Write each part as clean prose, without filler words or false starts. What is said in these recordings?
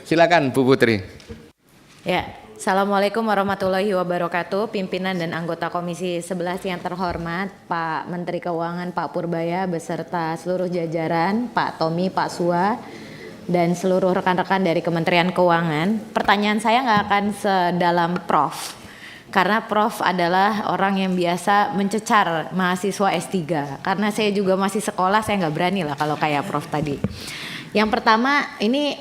Silakan Bu Putri. Ya, Assalamualaikum warahmatullahi wabarakatuh. Pimpinan dan anggota Komisi 11 yang terhormat, Pak Menteri Keuangan Pak Purbaya beserta seluruh jajaran, Pak Tommy, Pak Sua, dan seluruh rekan-rekan dari Kementerian Keuangan. Pertanyaan saya nggak akan sedalam Prof. Karena Prof adalah orang yang biasa mencecar mahasiswa S3. Karena saya juga masih sekolah, saya nggak berani lah kalau kayak Prof tadi. Yang pertama ini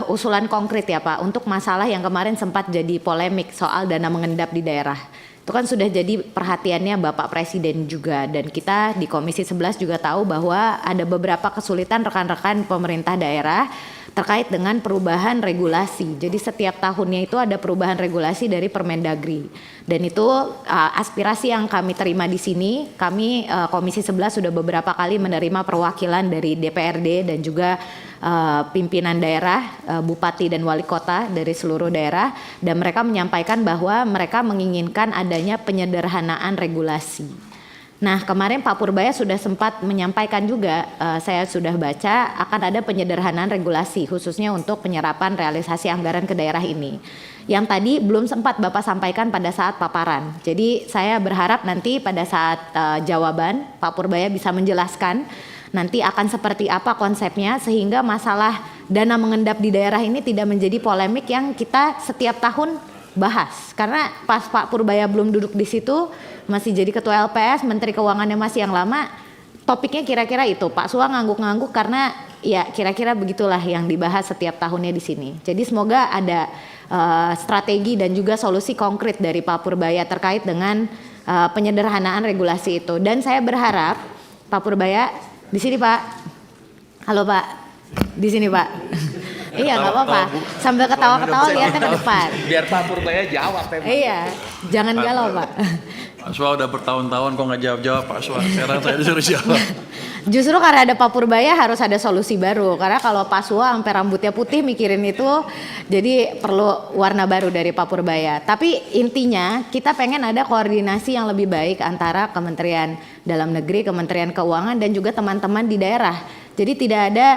usulan konkret ya Pak, untuk masalah yang kemarin sempat jadi polemik soal dana mengendap di daerah. Itu kan sudah jadi perhatiannya Bapak Presiden juga, dan kita di Komisi 11 juga tahu bahwa ada beberapa kesulitan rekan-rekan pemerintah daerah terkait dengan perubahan regulasi. Jadi setiap tahunnya itu ada perubahan regulasi dari Permendagri. Dan itu aspirasi yang kami terima di sini. Kami Komisi 11 sudah beberapa kali menerima perwakilan dari DPRD dan juga pimpinan daerah, bupati dan wali kota dari seluruh daerah, dan mereka menyampaikan bahwa mereka menginginkan adanya penyederhanaan regulasi. Nah, kemarin Pak Purbaya sudah sempat menyampaikan juga, saya sudah baca, akan ada penyederhanaan regulasi khususnya untuk penyerapan realisasi anggaran ke daerah ini. Yang tadi belum sempat Bapak sampaikan pada saat paparan. Jadi saya berharap nanti pada saat jawaban Pak Purbaya bisa menjelaskan nanti akan seperti apa konsepnya, sehingga masalah dana mengendap di daerah ini tidak menjadi polemik yang kita setiap tahun bahas. Karena pas Pak Purbaya belum duduk di situ, masih jadi ketua LPS, Menteri Keuangannya masih yang lama, topiknya kira-kira itu. Pak Sua ngangguk-ngangguk karena ya kira-kira begitulah yang dibahas setiap tahunnya di sini. Jadi semoga ada strategi dan juga solusi konkret dari Pak Purbaya terkait dengan penyederhanaan regulasi itu. Dan saya berharap Pak Purbaya di sini Pak. Halo Pak. Di sini Pak. Iya nggak apa-apa. Sambil ketawa-ketawa lihatnya ke depan. Biar Pak Purbaya jawab. Iya. Jangan galau Pak. Pak Sua udah bertahun-tahun kok nggak jawab-jawab Pak Sua. Sekarang saya disuruh jawab. Justru karena ada Pak Purbaya harus ada solusi baru. Karena kalau Pak Sua sampai rambutnya putih mikirin itu, jadi perlu warna baru dari Pak Purbaya. Tapi intinya kita pengen ada koordinasi yang lebih baik antara Kementerian Dalam Negeri, Kementerian Keuangan, dan juga teman-teman di daerah. Jadi tidak ada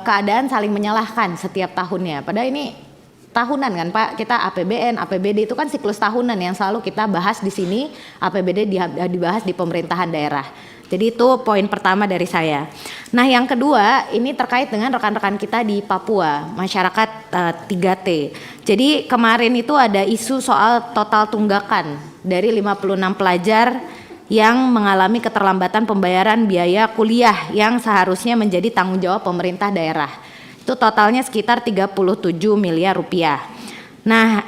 keadaan saling menyalahkan setiap tahunnya. Padahal ini tahunan kan Pak, kita APBN, APBD itu kan siklus tahunan yang selalu kita bahas di sini. APBD dibahas di pemerintahan daerah. Jadi itu poin pertama dari saya. Nah yang kedua ini terkait dengan rekan-rekan kita di Papua, masyarakat 3T. Jadi kemarin itu ada isu soal total tunggakan dari 56 pelajar yang mengalami keterlambatan pembayaran biaya kuliah yang seharusnya menjadi tanggung jawab pemerintah daerah. Itu totalnya sekitar 37 miliar rupiah. Nah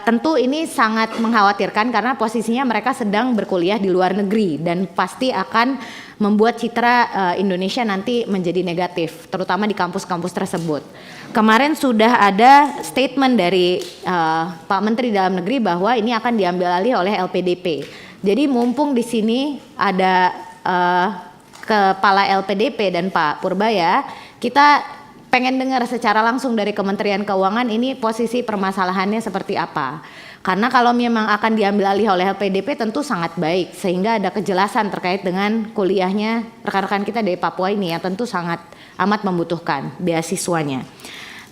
tentu ini sangat mengkhawatirkan karena posisinya mereka sedang berkuliah di luar negeri dan pasti akan membuat citra Indonesia nanti menjadi negatif, terutama di kampus-kampus tersebut. Kemarin sudah ada statement dari Pak Menteri Dalam Negeri bahwa ini akan diambil alih oleh LPDP. Jadi mumpung di sini ada Kepala LPDP dan Pak Purbaya, kita pengen dengar secara langsung dari Kementerian Keuangan ini posisi permasalahannya seperti apa. Karena kalau memang akan diambil alih oleh LPDP tentu sangat baik, sehingga ada kejelasan terkait dengan kuliahnya rekan-rekan kita dari Papua ini yang tentu sangat amat membutuhkan beasiswanya.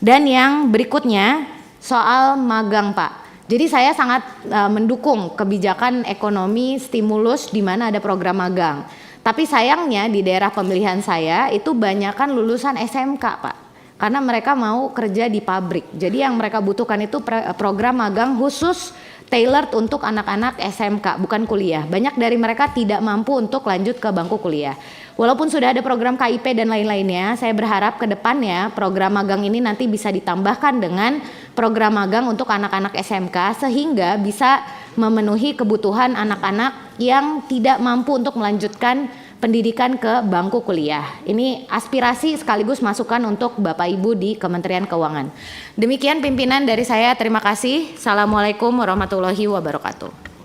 Dan yang berikutnya soal magang Pak. Jadi saya sangat mendukung kebijakan ekonomi stimulus di mana ada program magang. Tapi sayangnya di daerah pemilihan saya itu banyakkan lulusan SMK Pak. Karena mereka mau kerja di pabrik. Jadi yang mereka butuhkan itu program magang khusus tailored untuk anak-anak SMK, bukan kuliah. Banyak dari mereka tidak mampu untuk lanjut ke bangku kuliah. Walaupun sudah ada program KIP dan lain-lainnya, saya berharap ke depannya program magang ini nanti bisa ditambahkan dengan program magang untuk anak-anak SMK sehingga bisa memenuhi kebutuhan anak-anak yang tidak mampu untuk melanjutkan pendidikan ke bangku kuliah. Ini aspirasi sekaligus masukan untuk Bapak Ibu di Kementerian Keuangan. Demikian pimpinan dari saya, terima kasih. Assalamualaikum warahmatullahi wabarakatuh.